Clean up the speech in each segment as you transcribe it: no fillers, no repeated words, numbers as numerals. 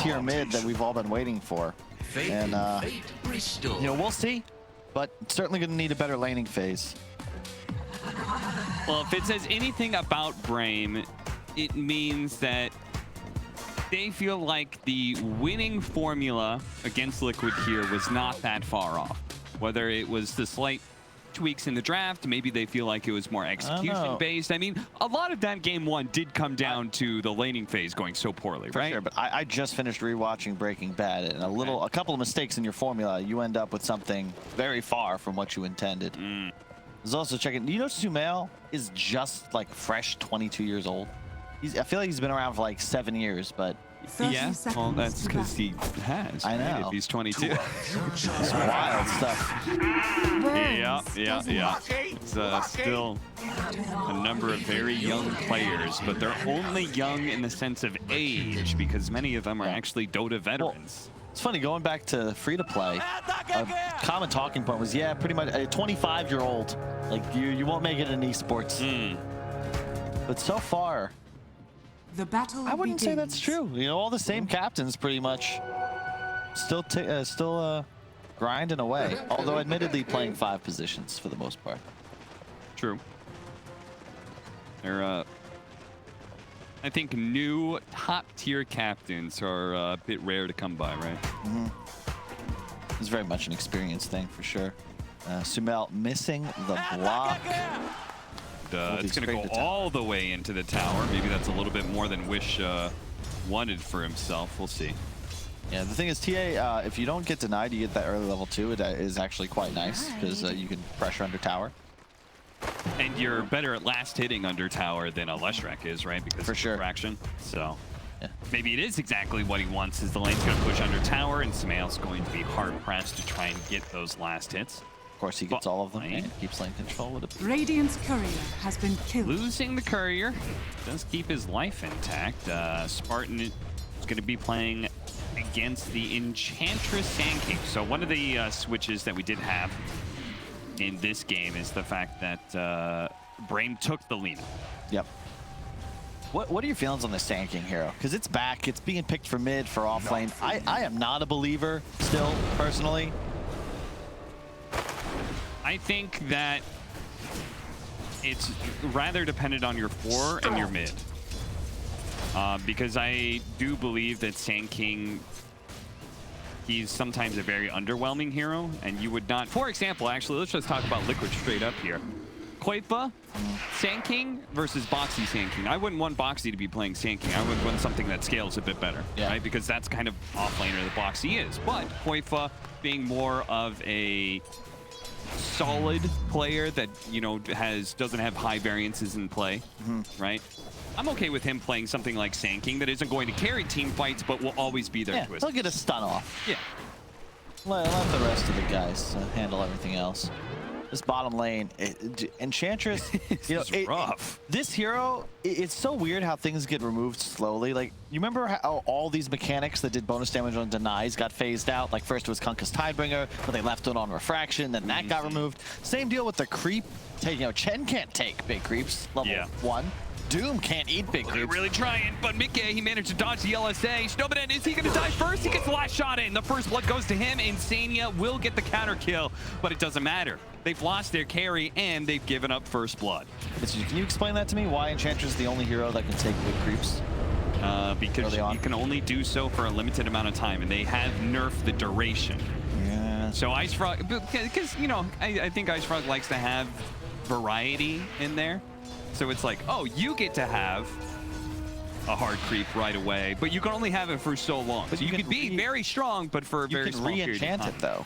tier mid that we've all been waiting for. And you know, we'll see, but certainly going to need a better laning phase. Well, if it says anything about Brame, it means that they feel like the winning formula against Liquid here was not that far off. Whether it was the slight tweaks in the draft, maybe they feel like it was more execution based. I mean, a lot of that game one did come down to the laning phase going so poorly, right? Sure, but I just finished rewatching Breaking Bad, and a couple of mistakes in your formula, you end up with something very far from what you intended. I was also checking, you know, Sumail is just like fresh 22 years old. I feel like he's been around for like 7 years, but yeah, well, that's because he has. I know. Right? If he's 22. It's wild stuff. Yeah. It's still a number of very young players, but they're only young in the sense of age because many of them are actually Dota veterans. Well, it's funny, going back to free-to-play, a common talking point was, yeah, pretty much a 25-year-old. Like, you won't make it in esports. But so far, the battle I wouldn't say that's true. You know, all the same captains pretty much still grinding away. Although admittedly playing 5 positions for the most part. True. They're, I think new top-tier captains are a bit rare to come by, right? It's very much an experience thing for sure. Sumail missing the block. It's going to go all the way into the tower. Maybe that's a little bit more than Wish wanted for himself. We'll see. Yeah, the thing is, TA, if you don't get denied, you get that early level 2. It is actually quite nice because you can pressure under tower. And you're better at last hitting under tower than a Leshrac is, right? Because of fraction. So maybe it is exactly what he wants. Is the lane's going to push under tower, and Sumail's going to be hard pressed to try and get those last hits. Of course, he gets all of them and keeps lane control with it. Radiant's courier has been killed. Losing the courier does keep his life intact. Spartan is going to be playing against the Enchantress Sand King. So one of the switches that we did have in this game is the fact that Brame took the Lina. Yep. What are your feelings on the Sand King hero? Because it's back. It's being picked for mid, for off lane. I am not a believer still, personally. I think that it's rather dependent on your 4 and your mid. Because I do believe that Sand King, he's sometimes a very underwhelming hero, and you would not... For example, actually, let's just talk about Liquid straight up here. Koifa, Sand King versus Boxy Sand King. I wouldn't want Boxy to be playing Sand King. I would want something that scales a bit better, right? Because that's kind of off-laner that Boxy is. But Koifa being more of a solid player that, you know, doesn't have high variances in play, right? I'm okay with him playing something like Sand King that isn't going to carry team fights, but will always be there. He'll get a stun off. Yeah. Let the rest of the guys handle everything else. This bottom lane, Enchantress, you know, rough. This hero, it's so weird how things get removed slowly. Like, you remember how all these mechanics that did bonus damage on denies got phased out? Like, first it was Kunkka's Tidebringer, but they left it on Refraction, then that got removed. Same deal with the creep. You know, Chen can't take big creeps, level 1. Doom can't eat big creeps. Really trying, but Mickey, he managed to dodge the LSA. Snowman, is he going to die first? He gets the last shot in. The first blood goes to him. Insania will get the counter kill, but it doesn't matter. They've lost their carry, and they've given up first blood. Can you explain that to me? Why Enchantress is the only hero that can take big creeps? Because you can only do so for a limited amount of time, and they have nerfed the duration. Yeah. So Ice Frog, because, you know, I think Ice Frog likes to have variety in there. So it's like, oh, you get to have a hard creep right away, but you can only have it for so long. But so you could be very strong, but for a very small period of time. You can re-enchant it, though.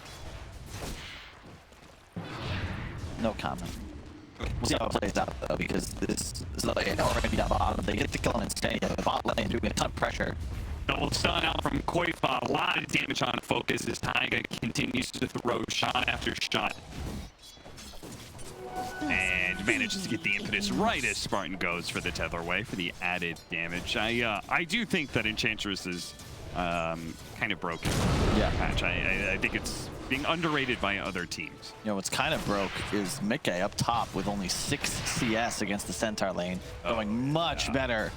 No comment. We'll see how it plays out, though, because this is already down bottom. They get to kill him and stay. The bot lane doing a ton of pressure. Double stun out from Koifa. A lot of damage on focus as Taiga continues to throw shot after shot. And manages to get the impetus right as Spartan goes for the tether away for the added damage. I do think that Enchantress is kind of broken. Patch. I think it's being underrated by other teams. You know, what's kind of broke is Mickey up top with only 6 CS against the Centaur lane, going much better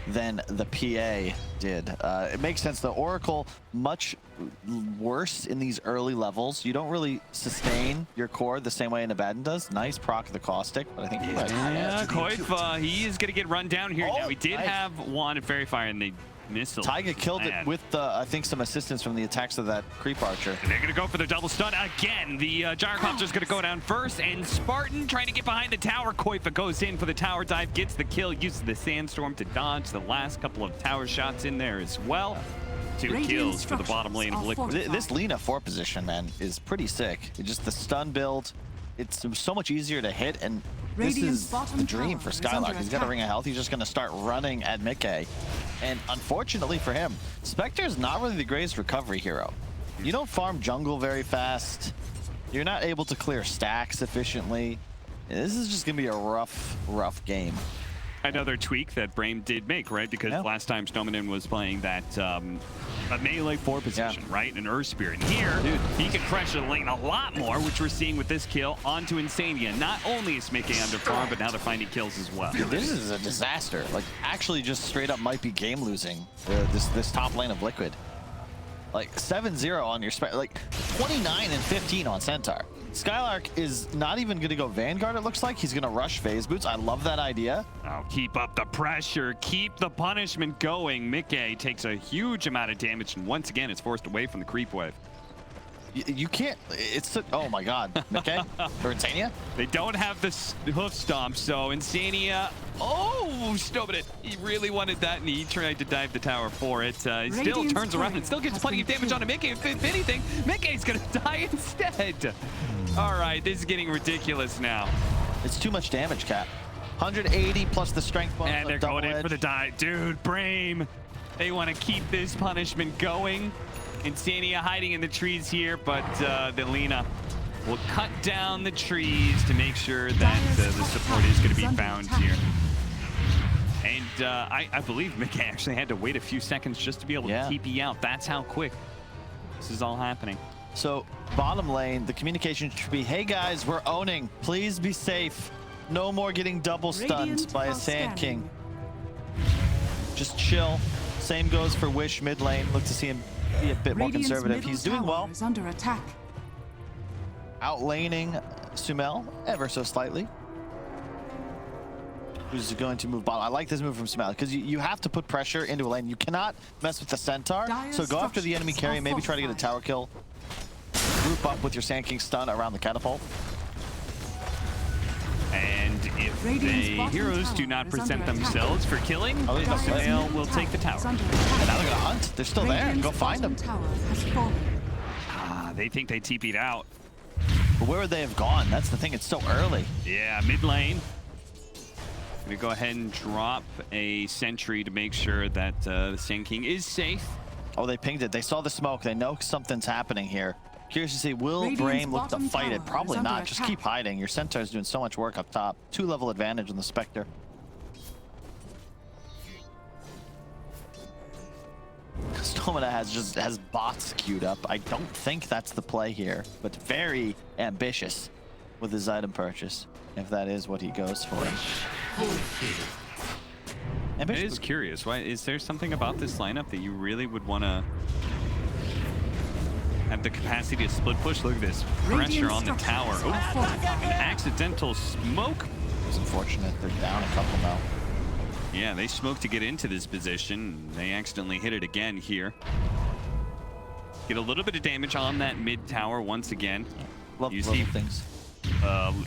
than the PA did. It makes sense. The Oracle, much worse in these early levels. You don't really sustain your core the same way an Abaddon does. Nice proc of the Caustic, but I think he Koifa, he is going to get run down here. Now, he did nice. have one at Fairy Fire, and they missed it. Taiga killed it with, I think, some assistance from the attacks of that Creep Archer. And they're going to go for the double stun again. The Gyrocopter's going to go down first, and Spartan trying to get behind the tower. Koifa goes in for the tower dive, gets the kill, uses the Sandstorm to dodge the last couple of tower shots in there as well. 2 kills for the bottom lane of Liquid. This Lina 4 position, man, is pretty sick. It's just the stun build. It's so much easier to hit, and this is the dream for Skylark. He's got a Ring of Health. He's just going to start running at Mickey. And unfortunately for him, Spectre is not really the greatest recovery hero. You don't farm jungle very fast. You're not able to clear stacks efficiently. This is just going to be a rough game. Another tweak that Brame did make, right? Because last time Snowmanin was playing that a melee 4 position, right? An Earth Spirit. And here, he can pressure the lane a lot more, which we're seeing with this kill onto Insania. Not only is Mickey under farm, but now they're finding kills as well. This is a disaster. Like, actually just straight up might be game losing this top lane of Liquid. Like 7-0 on your like 29 and 15 on Centaur. Skylark is not even going to go Vanguard, it looks like. He's going to rush Phase Boots. I love that idea. Oh, keep up the pressure. Keep the punishment going. Mickey takes a huge amount of damage, and once again, it's forced away from the creep wave. You can't. It's oh my God, Mickey or Insania. They don't have the hoof stomp, so Insania. Oh, stupid it. He really wanted that, and he tried to dive the tower for it. He still turns around and still gets plenty of damage onto Mickey. If anything, Mickey's gonna die instead. All right, this is getting ridiculous now. It's too much damage, Cap. 180 plus the strength bonus. And they're going in for the dive. Dude, Brame, they want to keep this punishment going. Insania hiding in the trees here, but the Lina will cut down the trees to make sure that the support is going to be found here. And I believe Mickey actually had to wait a few seconds just to be able to TP out. That's how quick this is all happening. So bottom lane, the communication should be, hey guys, we're owning. Please be safe. No more getting double stunned by a Sand King. Just chill. Same goes for Wish mid lane. Look to see him be a bit more conservative. He's doing well. Under attack. Outlaning Sumail ever so slightly. Who's going to move bottom. I like this move from Sumail because you have to put pressure into a lane. You cannot mess with the Centaur. So go after the enemy carry, maybe try to get a tower kill. Group up with your Sand King stun around the catapult. And if the heroes do not present themselves for killing, Sumail will take the tower. And now they're gonna hunt. They're still there. Go find them. They think they TP'd out. But where would they have gone? That's the thing. It's so early. Yeah, mid lane. Gonna go ahead and drop a sentry to make sure that the Sand King is safe. Oh, they pinged it. They saw the smoke. They know something's happening here. Curious to see, will Brame look to fight it? Probably not. Just keep hiding. Your Centaur's doing so much work up top. 2-level advantage on the Spectre. Stomata has bots queued up. I don't think that's the play here, but very ambitious with his item purchase, if that is what he goes for. It is curious. Why is there something about this lineup that you really would want to have the capacity to split push? Look at this pressure on the tower. Oh, an accidental smoke. It's unfortunate. They're down a couple now. Yeah, they smoked to get into this position. They accidentally hit it again here. Get a little bit of damage on that mid tower once again. Love things.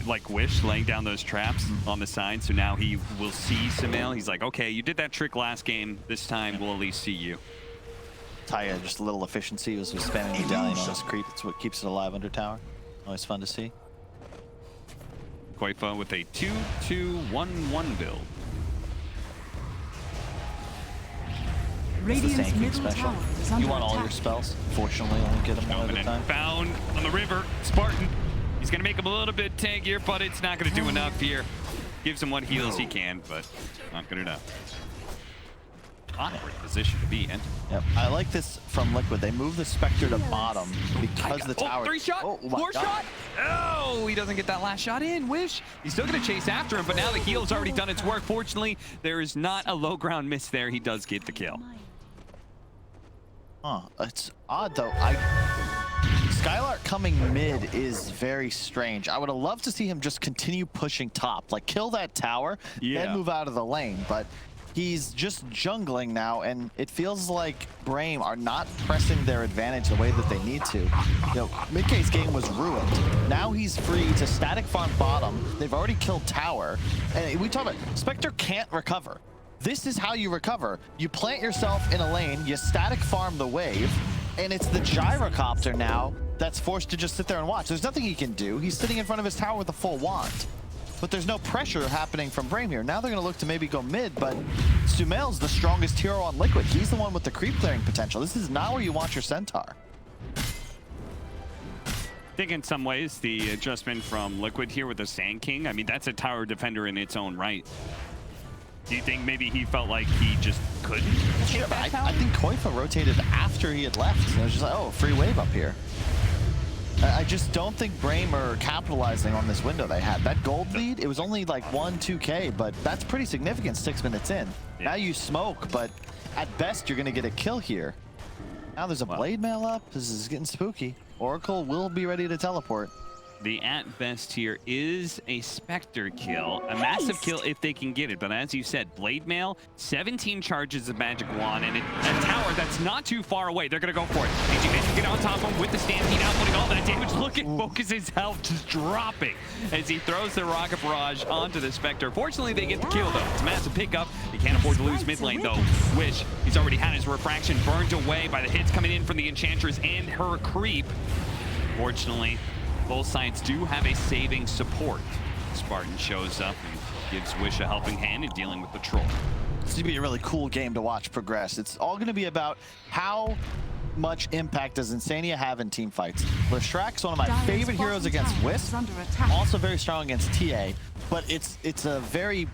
Like Wish laying down those traps on the side, so now he will see Sumail. He's like, okay, you did that trick last game. This time we'll at least see you. Taya, just a little efficiency was spamming medallion on his creep. It's what keeps it alive under tower. Always fun to see. Quite fun with a 2-2-1-1 build. It's the Sand King special. You want all your spells. Fortunately, only get them one at a time. Found on the river, Spartan. He's gonna make him a little bit tankier, but it's not gonna do enough here. Gives him what heals he can, but not good enough. awkward position to be in. Yep. I like this from Liquid. They move the Spectre to bottom because the tower. Oh, 3 shot, 4 shot. Oh, he doesn't get that last shot in. Wish. He's still going to chase after him, but now the heal's already done its work. Fortunately, there is not a low ground miss there. He does get the kill. Huh. It's odd though. Skylark coming mid is very strange. I would have loved to see him just continue pushing top, like kill that tower, then move out of the lane. But he's just jungling now, and it feels like Brame are not pressing their advantage the way that they need to. You know, Midk's game was ruined. Now he's free to static farm bottom. They've already killed tower, and we talk about Spectre can't recover. This is how you recover. You plant yourself in a lane, you static farm the wave, and it's the gyrocopter now that's forced to just sit there and watch. There's nothing he can do. He's sitting in front of his tower with a full wand. But there's no pressure happening from Brame here. Now they're going to look to maybe go mid, but Sumail's the strongest hero on Liquid. He's the one with the creep clearing potential. This is not where you want your Centaur. I think in some ways the adjustment from Liquid here with the Sand King, I mean, that's a tower defender in its own right. Do you think maybe he felt like he just couldn't? Sure, but I think Koifa rotated after he had left. It was just like, oh, free wave up here. I just don't think Brame are capitalizing on this window they had. That gold lead, it was only like 1-2K, but that's pretty significant 6 minutes in. Yeah. Now you smoke, but at best you're going to get a kill here. Now there's a blade mail up. This is getting spooky. Oracle will be ready to teleport. The at best here is a Spectre kill, a massive kill if they can get it. But as you said, Blade Mail, 17 charges of Magic Wand, and a tower that's not too far away. They're going to go for it. AG managed to get on top of him with the Stampede, outputting all that damage. Look at Focus's health just dropping as he throws the Rocket Barrage onto the Spectre. Fortunately, they get the kill, though. It's a massive pickup. They can't afford to lose mid lane, though. Wish, he's already had his refraction burned away by the hits coming in from the Enchantress and her creep. Fortunately, both sides do have a saving support. Spartan shows up and gives Wish a helping hand in dealing with the troll. This is going to be a really cool game to watch progress. It's all going to be about how much impact does Insania have in team fights. Leshrac's one of my favorite heroes against Wisp, also very strong against TA, but it's a very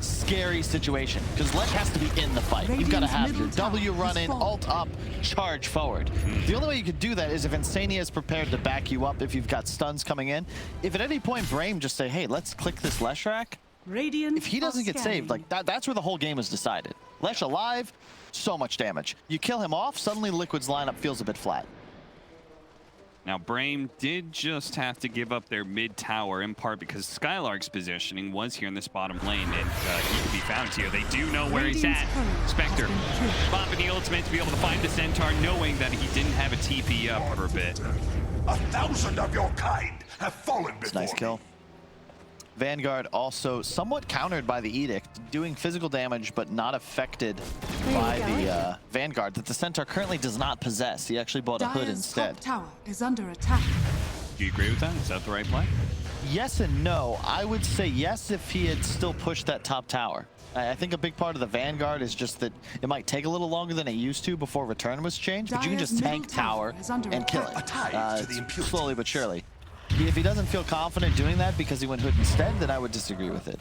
scary situation because Lesh has to be in the fight. You've got to have your W run in, ult up, charge forward. The only way you could do that is if Insania is prepared to back you up if you've got stuns coming in. If at any point Brame just say, hey, let's click this Leshrac, if he doesn't get saved, like that's where the whole game is decided. Lesh alive, so much damage. You kill him off, suddenly Liquid's lineup feels a bit flat. Now, Brame did just have to give up their mid tower in part because Skylark's positioning was here in this bottom lane, and he can be found here. They do know where he's at. Spectre popping the ultimate to be able to find the Centaur, knowing that he didn't have a TP up for a bit. 1,000 of your kind have fallen before It's a nice kill. Vanguard also somewhat countered by the Edict, doing physical damage but not affected by the Vanguard that the Centaur currently does not possess. He actually bought a hood instead. Top tower is under attack. Do you agree with that? Is that the right play? Yes and no. I would say yes if he had still pushed that top tower. I think a big part of the Vanguard is just that it might take a little longer than it used to before return was changed, but you can just tank tower and kill it slowly but surely. If he doesn't feel confident doing that because he went hood instead, then I would disagree with it.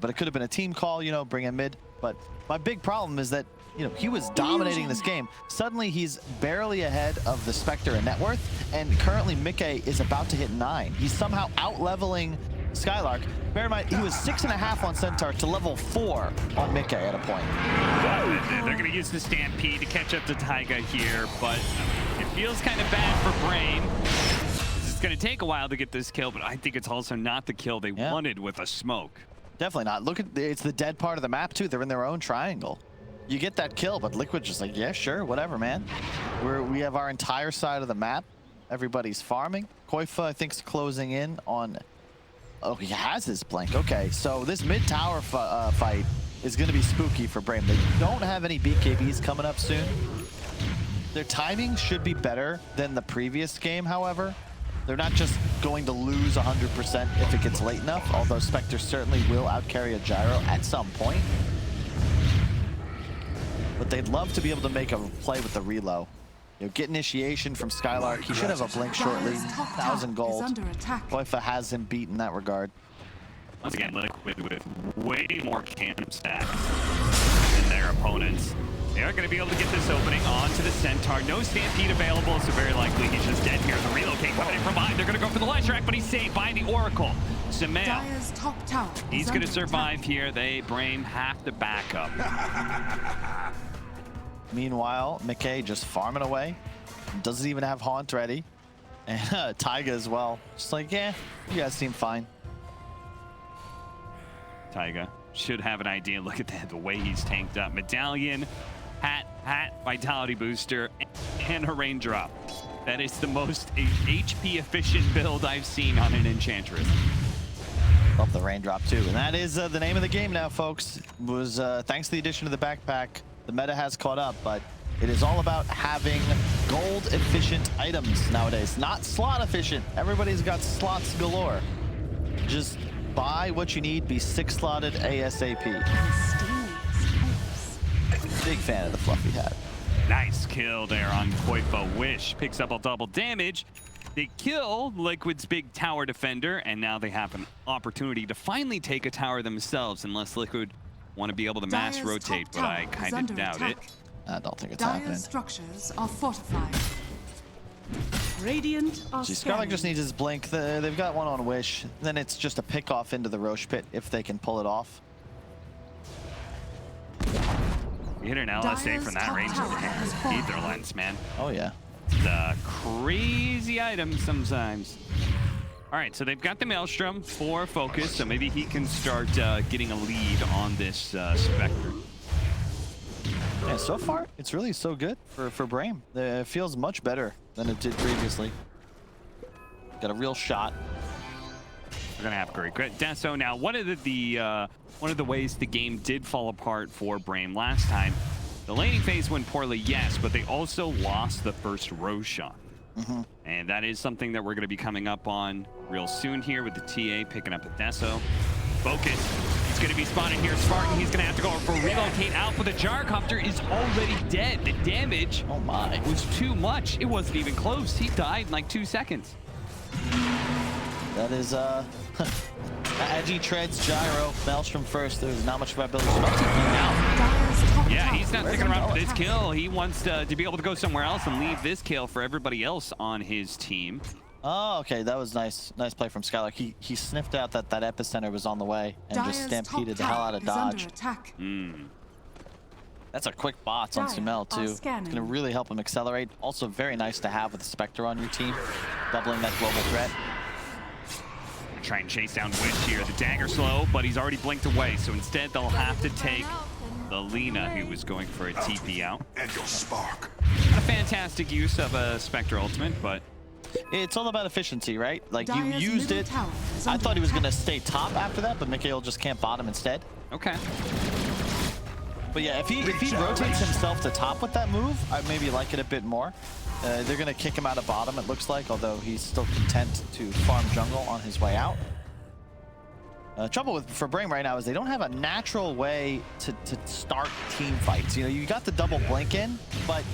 But it could have been a team call, you know, bring him mid. But my big problem is that, you know, he was dominating this game. Suddenly he's barely ahead of the Spectre in net worth, and currently Mickey is about to hit 9. He's somehow out-leveling Skylark. Bear in mind, he was 6.5 on Centaur to level 4 on Mickey at a point. They're going to use the Stampede to catch up to Taiga here, but it feels kind of bad for Brame. It's going to take a while to get this kill, but I think it's also not the kill they wanted with a smoke. Definitely not. Look at it's the dead part of the map too. They're in their own triangle. You get that kill, but Liquid's just like, yeah, sure, whatever, man. We have our entire side of the map. Everybody's farming. Koifa, I think, is closing in on. Oh, he has his blink. Okay, so this mid tower fight is going to be spooky for Brame. They don't have any BKBs coming up soon. Their timing should be better than the previous game, however. They're not just going to lose 100% if it gets late enough, although Spectre certainly will outcarry a gyro at some point. But they'd love to be able to make a play with the reload. You know, get initiation from Skylark. He should have a blink shortly. 1,000 gold. Koifa has him beat in that regard. Once again, Liquid with way more camp stack than their opponents. They are going to be able to get this opening onto the Centaur. No Stampede available, so very likely he's just dead here. The relocate coming in from behind. They're going to go for the Leshrac, but he's saved by the Oracle. Sumail, Dire's top tower he's is going to under survive attack. here. They Brame have to back up. Meanwhile, McKay just farming away. Doesn't even have Haunt ready. And Taiga as well. Just like, yeah, you guys seem fine. Taiga should have an idea. Look at the way he's tanked up. Medallion, hat, vitality booster, and a raindrop. That is the most HP efficient build I've seen on an Enchantress. Love the raindrop too. And that is the name of the game now, folks. It was thanks to the addition of the backpack, the meta has caught up, but it is all about having gold efficient items nowadays, not slot efficient. Everybody's got slots galore. Just buy what you need, be 6-slotted ASAP. Big fan of the fluffy hat. Nice kill there on Koifa. Wish picks up a double damage. They kill Liquid's big tower defender, and now they have an opportunity to finally take a tower themselves, unless Liquid want to be able to mass Dire's rotate, top but I tower is kind of under doubt attack. it. I don't think it's Dire's happening. structures are fortified. Radiant are See, scanning. Scarlet just needs his blink. They've got one on Wish. Then it's just a pick off into the Roche pit if they can pull it off. You hit an LSA from that Dire's range. top tower has fallen. Ether lens, man. Oh yeah. The crazy item sometimes. All right, so they've got the Maelstrom for focus, so maybe he can start getting a lead on this Spectre. Yeah, so far it's really so good for Brame. It feels much better than it did previously. Got a real shot. We're gonna have great. So now, one of the ways the game did fall apart for Brame last time, the laning phase went poorly, yes, but they also lost the first Roshan. And that is something that we're going to be coming up on real soon here with the TA picking up a Deso. Focus. He's going to be spotted here. Spartan, he's going to have to go for relocate out, but the Gyrocopter is already dead. The damage Oh my. was too much. It wasn't even close. He died in like 2 seconds. That is Agi treads Gyro. Maelstrom first. There's not much viability. Now. Dire's top Yeah, tower he's not is sticking around for under this attack. kill. He wants to be able to go somewhere else and leave this kill for everybody else on his team. Oh, okay. That was nice. Nice play from Skylar. He sniffed out that epicenter was on the way and just Dire's stampeded the top hell out of tower is under dodge. attack. That's a quick bots on Dire Sumail are too. It's scanning. gonna really help him accelerate. Also very nice to have with the Spectre on your team, doubling that global threat. Try and chase down Wish here. The dagger slow, but he's already blinked away. So instead, they'll have to take the Lina, who was going for a TP out. And your spark. Not a fantastic use of a Spectre ultimate, but It's all about efficiency, right? Like you Dire's used middle it. tower is I under thought he was attack. gonna stay top after that, but Mikhail just can't bottom instead. okay. But yeah, if he rotates himself to top with that move, I maybe like it a bit more. They're gonna kick him out of bottom, it looks like, although he's still content to farm jungle on his way out. Trouble for Brame right now is they don't have a natural way to start team fights. You know, you got the double blink in, but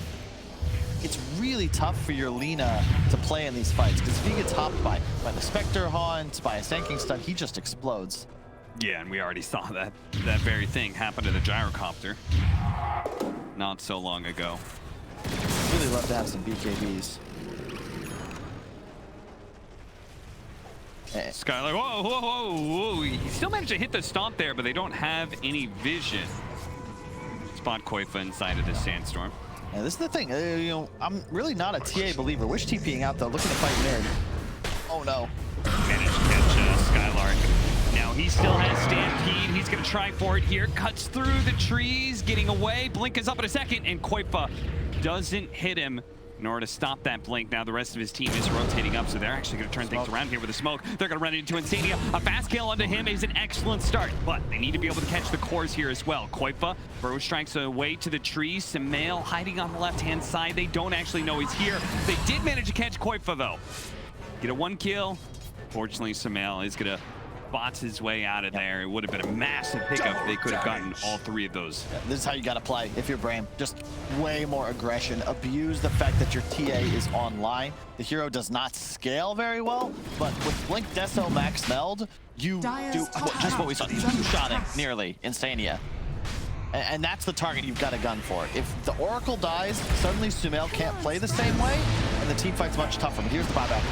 it's really tough for your Lina to play in these fights, because if he gets hopped by the Spectre Haunt, by a Sanking Stun, he just explodes. Yeah, and we already saw that very thing happen to the Gyrocopter not so long ago. Really love to have some BKBs. Skylar, whoa, whoa, whoa, whoa. He still managed to hit the stomp there, but they don't have any vision. Spot Koifa inside of this sandstorm. Yeah, this is the thing. You know, I'm really not a TA believer. Wish TPing out though, looking to fight mid. Oh no. Managed to catch Skylark. Now he still has Stampede. He's going to try for it here. Cuts through the trees, getting away. Blink is up in a second, and Koifa doesn't hit him in order to stop that blink. Now the rest of his team is rotating up, so they're actually going to turn things around here with the smoke. They're going to run into Insania. A fast kill onto him is an excellent start, but they need to be able to catch the cores here as well. Koifa, Burrow strikes away to the trees. Sumail hiding on the left-hand side. They don't actually know he's here. They did manage to catch Koifa, though. Get a 1 kill. Fortunately, Sumail is going to bots his way out of there. It would have been a massive pickup if they could have gotten all 3 of those. Yeah, this is how you gotta play if you're Brame. Just way more aggression. Abuse the fact that your TA is online. The hero does not scale very well, but with Blink Deso Max Meld, you Dire's do top just what we saw. tower is under Two-shotting attack. nearly Insania. And that's the target you've got a gun for. If the Oracle dies, suddenly Sumail can't play the same way, and the team fight's much tougher. But here's the buyback.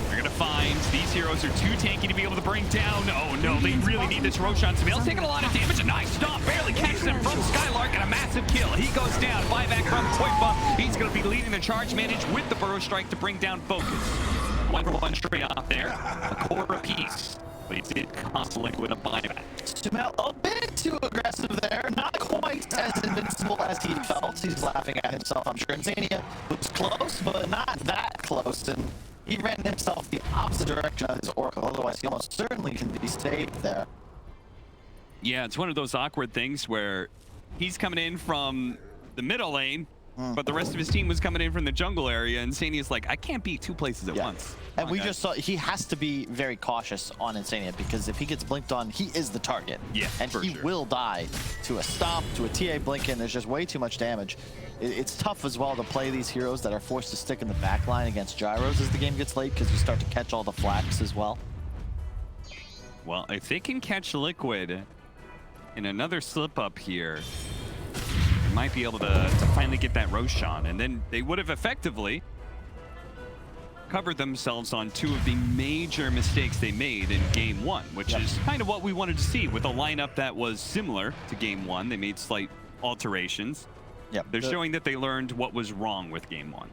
They're gonna find these heroes are too tanky to be able to bring down. Oh no, they really need this Roshan. Sumail's taking a lot of damage. A nice stop, barely catches him from Skylark, and a massive kill. He goes down. Buyback from Koifa. He's gonna be leading the charge manage with the Burrow Strike to bring down Focus. 1-for-1 straight off there. A quarter apiece. But he did cost Liquid a buyback. Sumail a bit too aggressive there. Not quite as invincible as he felt. He's laughing at himself, I'm sure. Insania was close, but not that close. And he ran himself the opposite direction of his Oracle. Otherwise, he almost certainly can be saved there. Yeah, it's one of those awkward things where he's coming in from the middle lane, but the rest of his team was coming in from the jungle area, and Insania's like, I can't be two places at once. And we just saw he has to be very cautious on Insania, because if he gets blinked on, he is the target. Yeah, and he will die to a stomp, to a TA blink, and there's just way too much damage. It's tough as well to play these heroes that are forced to stick in the back line against gyros as the game gets late, because you start to catch all the flax as well. Well, if they can catch Liquid in another slip up here, they might be able to finally get that Roshan, and then they would have effectively covered themselves on two of the major mistakes they made in game one, which is kind of what we wanted to see with a lineup that was similar to game one. They made slight alterations. Yep. They're showing that they learned what was wrong with game one.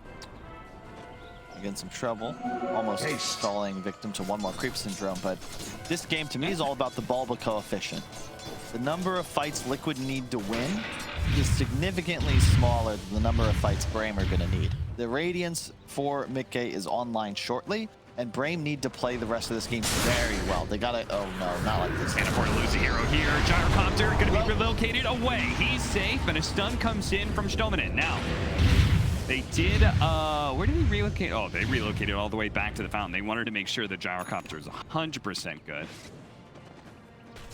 Again, some trouble. Almost falling victim to one more creep syndrome, but this game to me is all about the Bulba coefficient. The number of fights Liquid need to win is significantly smaller than the number of fights Brame are going to need. The Radiance for Mikke is online shortly, and Brame need to play the rest of this game very well. They gotta, oh no, not like this. Can't afford to lose a hero here. Gyrocopter gonna be relocated away. He's safe, and a stun comes in from Stominen. Now, they did, where did he relocate? Oh, they relocated all the way back to the fountain. They wanted to make sure the Gyrocopter is 100% good.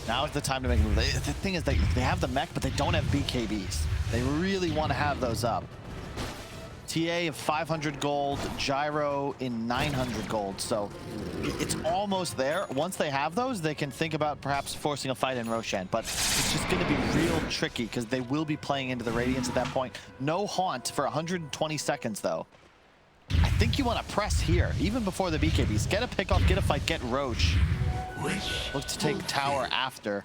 Now is the time to make a move. The thing is, they have the mech, but they don't have BKBs. They really want to have those up. TA of 500 gold, Gyro in 900 gold, so it's almost there. Once they have those, they can think about perhaps forcing a fight in Roshan, but it's just going to be real tricky because they will be playing into the Radiance at that point. No Haunt for 120 seconds, though. I think you want to press here, even before the BKBs. Get a pick off, get a fight, get Roche. Look to take tower after.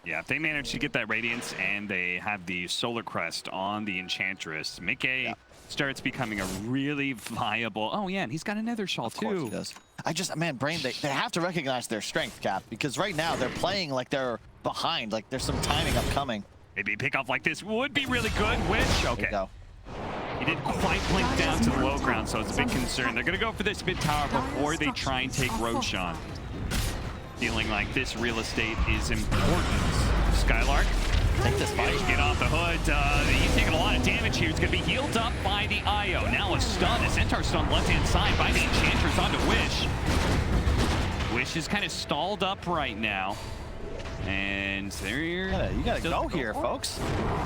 Yeah, if they manage to get that Radiance and they have the Solar Crest on the Enchantress, Mikke starts becoming a really viable... Oh yeah, and he's got another shawl too. Of course he does. I just, man, Brame, they have to recognize their strength, Cap, because right now they're playing like they're behind, like there's some timing upcoming. Maybe a pickoff like this would be really good, which, okay. He didn't quite blink down to the low ground, so it's a big concern. They're gonna go for this mid tower before they try and take Roshan. Feeling like this real estate is important. Skylark, take this fight. Get off the hood. He's taking a lot of damage here. He's going to be healed up by the IO. Now a stun, a Centaur stun left-hand side by the Enchantress onto Wish. Wish is kind of stalled up right now. And there you gotta go here, folks.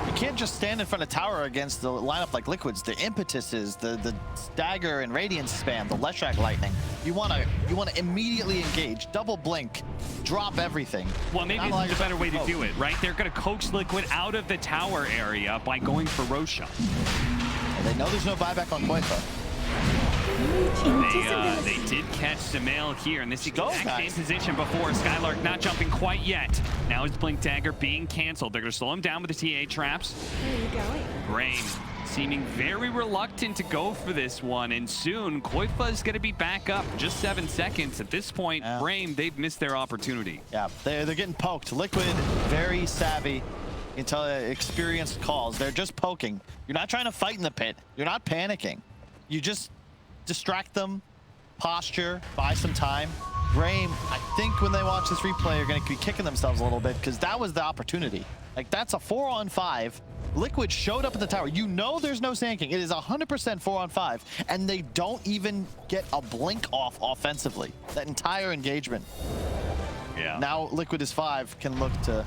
You can't just stand in front of tower against the lineup like Liquids. The impetuses, the dagger and radiance spam, the Leshrac lightning. You wanna immediately engage, double blink, drop everything. Well, maybe this is a better way to do it, right? They're gonna coax Liquid out of the tower area by going for Roshan. They know there's no buyback on Koifa. They did catch Sumail here, and this is the exact same position before. Skylark not jumping quite yet. Now his Blink Dagger being canceled. They're going to slow him down with the TA traps. Where are you going? Brame seeming very reluctant to go for this one, and soon Koifa is going to be back up. Just 7 seconds. At this point, Brame, they've missed their opportunity. Yeah, they're getting poked. Liquid, very savvy. Experienced calls. They're just poking. You're not trying to fight in the pit. You're not panicking. You just distract them, posture, buy some time. Brame, I think when they watch this replay, are going to be kicking themselves a little bit because that was the opportunity. Like, that's a 4-on-5. Liquid showed up at the tower. You know there's no Sand King. It is 100% 4-on-5, and they don't even get a blink off offensively. That entire engagement. Yeah. Now Liquid is 5, can look to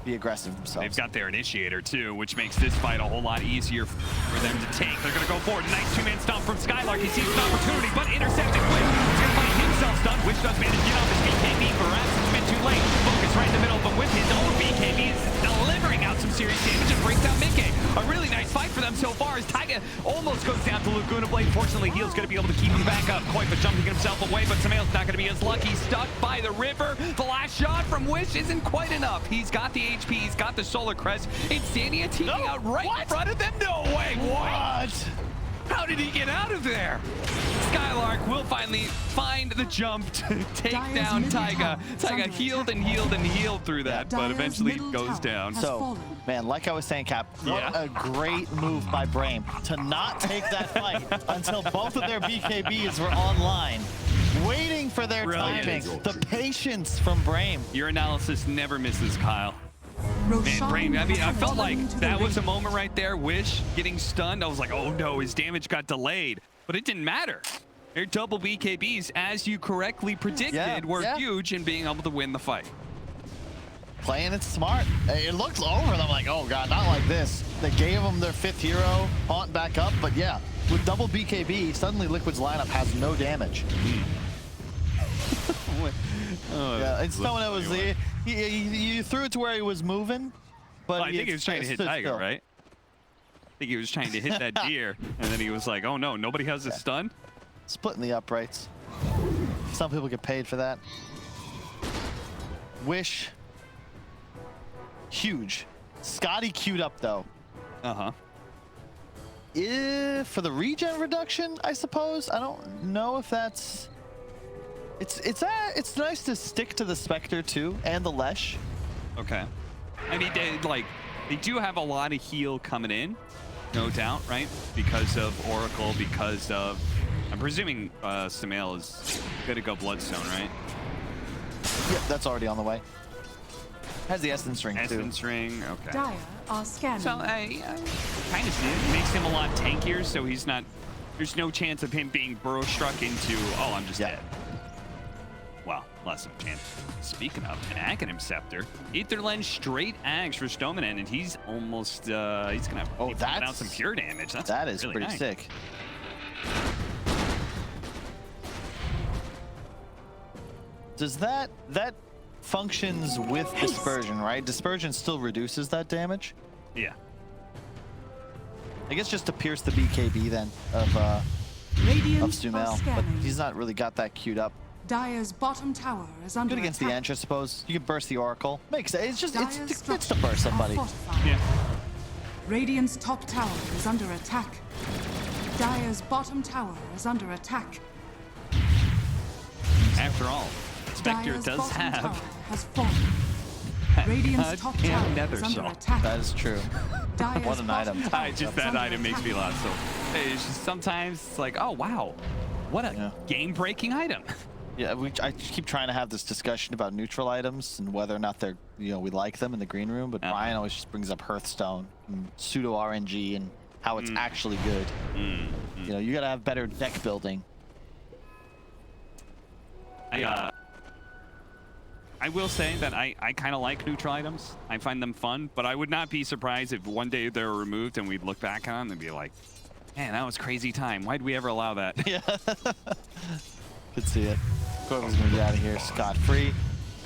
be aggressive themselves. They've got their initiator too, which makes this fight a whole lot easier for them to take. They're gonna go forward. Nice two-man stomp from Skylark. He sees an opportunity, but intercepted. Wish is gonna find himself stunned. Wish does manage to get off his BKB. Perhaps it's been too lane. Focus right in the middle, but with his own BKB is delivering out some serious damage and brings down Mickey. A really nice fight for them so far as Taiga almost goes down to Laguna Blade. Fortunately, Heal's going to be able to keep him back up. Koifa jumping himself away, but Sumail's not going to be as lucky. Stuck by the river. The last shot from Wish isn't quite enough. He's got the HP, he's got the Solar Crest. Insania taking out right in front of them. No way, what? How did he get out of there? Skylark will finally find the jump to take down Taiga. Taiga healed and healed and healed through that, but eventually goes down. So, man, like I was saying, Cap, what a great move by Brame to not take that fight until both of their BKBs were online, waiting for their timing. The patience from Brame. Your analysis never misses, Kyle. Man, Brame, I mean, I felt like that was a moment right there. Wish getting stunned. I was like, oh no, his damage got delayed. But it didn't matter. Their double BKBs, as you correctly predicted, were huge in being able to win the fight. Playing it smart. It looked over them like, oh god, not like this. They gave them their 5th hero, Haunt back up, but yeah, with double BKB, suddenly Liquid's lineup has no damage. Yeah, it's not when it was you threw it to where he was moving, but I think he was trying to hit Tiger, right? I think he was trying to hit that deer, and then he was like, oh no, nobody has a stun? Splitting the uprights. Some people get paid for that. Wish. Huge. Scotty queued up though. Uh-huh. For the regen reduction, I suppose. I don't know if that's... It's nice to stick to the Spectre too, and the Lesh. Okay. I mean, they do have a lot of heal coming in, no doubt, right? Because of Oracle, because of... I'm presuming Sumail is going to go Bloodstone, right? Yep, that's already on the way. Has the Essence Ring too. Essence Ring, okay. Dire are scanning. So I kind of see it. It makes him a lot tankier, so he's not... There's no chance of him being burrow struck into, oh, I'm just dead. Well, less of a chance. Speaking of, an Aghanim Scepter. Aether Lens straight Ags for Stoneman, and he's almost, he's going to have to put out some pure damage. That is really pretty nice. sick. Does that functions with Dispersion, right? Dispersion still reduces that damage? Yeah. I guess just to pierce the BKB then of Sumail, but he's not really got that queued up. Dire's bottom tower is under Good against the attack. Enchantress, I suppose. You can burst the Oracle. Makes sense. It's just it's to burst Are somebody. fortified. Yeah. Radiant's top tower is under attack. Dire's bottom tower is under attack. After all, Spectre Dire's does bottom tower have has fallen. Radiant's top tower Nether is under Shawl. attack. That is true. Dire's What an bottom item. tower Just is that under item makes me attack. laugh. So it's just sometimes it's like, oh wow, what a game-breaking item. Yeah, I keep trying to have this discussion about neutral items and whether or not they're, we like them in the green room, but Brian always just brings up Hearthstone and pseudo RNG and how it's actually good. You gotta have better deck building. I will say that I kind of like neutral items. I find them fun, but I would not be surprised if one day they were removed and we'd look back on them and be like, man, that was crazy time. Why'd we ever allow that? Yeah. Could see it. Corvin's gonna get out of here scot-free.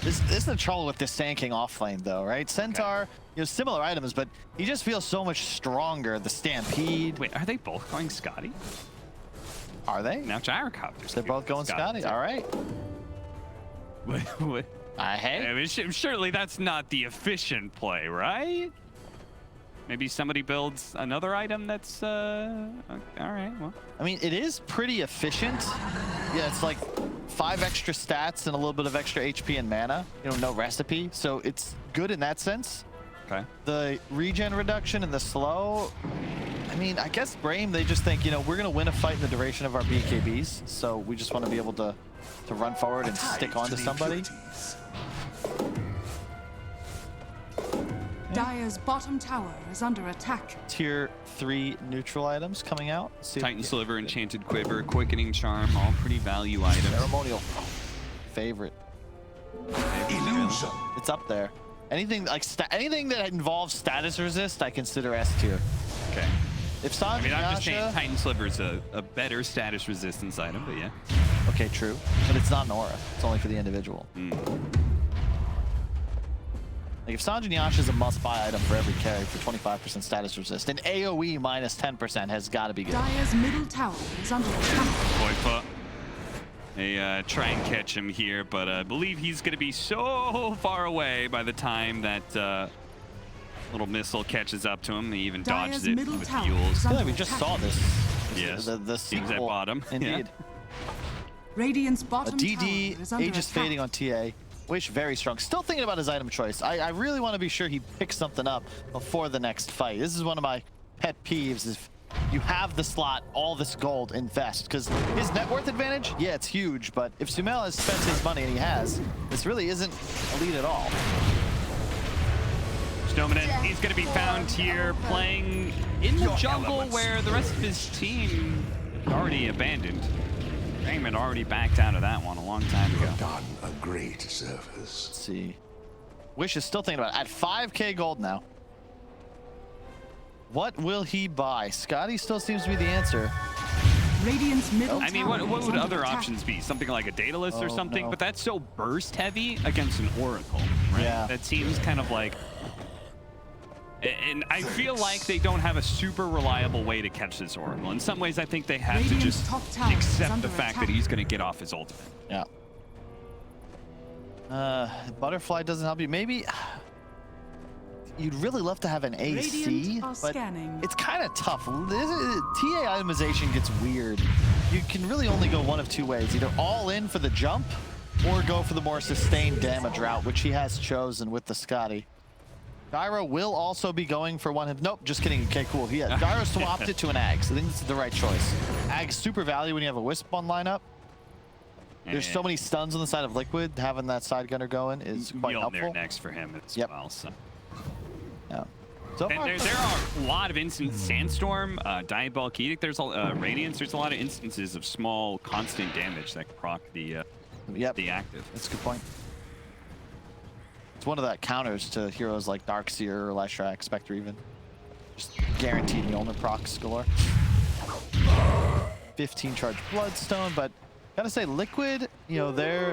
This is the trouble with this Sand King offlane though, right? Centaur, similar items, but he just feels so much stronger. The Stampede. Wait, are they both going Scotty? Are they? Now Gyrocopters. They're both going Scotty. All right. What? Hey. I mean, surely that's not the efficient play, right? Maybe somebody builds another item that's, all right, well. I mean, it is pretty efficient. Yeah, it's like 5 extra stats and a little bit of extra HP and mana. No recipe. So it's good in that sense. Okay. The regen reduction and the slow, I mean, I guess Brame, they just think, we're going to win a fight in the duration of our BKBs. So we just want to be able to run forward and stick onto somebody. Dire's bottom tower is under attack. Tier 3 neutral items coming out. Titan Sliver, Enchanted Quiver, Quickening Charm, all pretty value items. Ceremonial favorite. Illusion. It's up there. Anything like anything that involves status resist, I consider S tier. Okay. If Sanj I mean, I'm just saying Titan Sliver is a better status resistance item, but yeah. Okay, true. But it's not an aura. It's only for the individual. Like if Sanjin Yash is a must-buy item for every carry for 25% status resist, and AoE minus 10% has got to be good. Dire's middle tower is under attack. Boyfa. They try and catch him here, but I believe he's going to be so far away by the time that little missile catches up to him. He even dodges it with heals. I feel like we just saw this. Yes, the sequel at bottom. Indeed. Radiant's A bottom DD, tower is under Aegis attack. fading on TA. Wish very strong. Still thinking about his item choice. I really want to be sure he picks something up before the next fight. This is one of my pet peeves. If you have the slot, all this gold, invest. Because his net worth advantage, yeah, it's huge. But if Sumail has spent his money, and he has, this really isn't elite at all. Dominant, he's going to be found here playing in the jungle where the rest of his team already abandoned. Raymond already backed out of that one a long time ago. Done a great service. Let's see. Wish is still thinking about it. At 5k gold now. What will he buy? Scotty still seems to be the answer. Radiant's middle I mean, tower what is would under other attack. options be? Something like a Daedalus or Oh, something? no. But that's so burst heavy against an Oracle, right? Yeah. That seems kind of like... And I feel like they don't have a super reliable way to catch this Oracle. In some ways, I think they have to Radiant's just top tower is accept under the fact attack. that he's going to get off his ultimate. Yeah. Butterfly doesn't help you. Maybe you'd really love to have an AC, Radiant are but scanning. it's kind of tough. TA itemization gets weird. You can really only go one of two ways. Either all in for the jump or go for the more sustained damage route, which he has chosen with the Scotty. Gyro will also be going for one of... Nope, just kidding. Okay, cool. Gyro swapped it to an Ags. I think this is the right choice. Ags super value when you have a Wisp on lineup. There's so many stuns on the side of Liquid. Having that side gunner going is quite Mjolnir helpful. next for him as Yep. well. So. Yeah. So And far, there are a lot of instances. Sandstorm, Diabolic Edict, there's a Radiance. There's a lot of instances of small, constant damage that proc the active. That's a good point. It's one of the counters to heroes like Darkseer or Leshrac, Spectre even. Just guaranteed Mjolnir procs galore. 15 charge Bloodstone, but gotta say Liquid, you know, they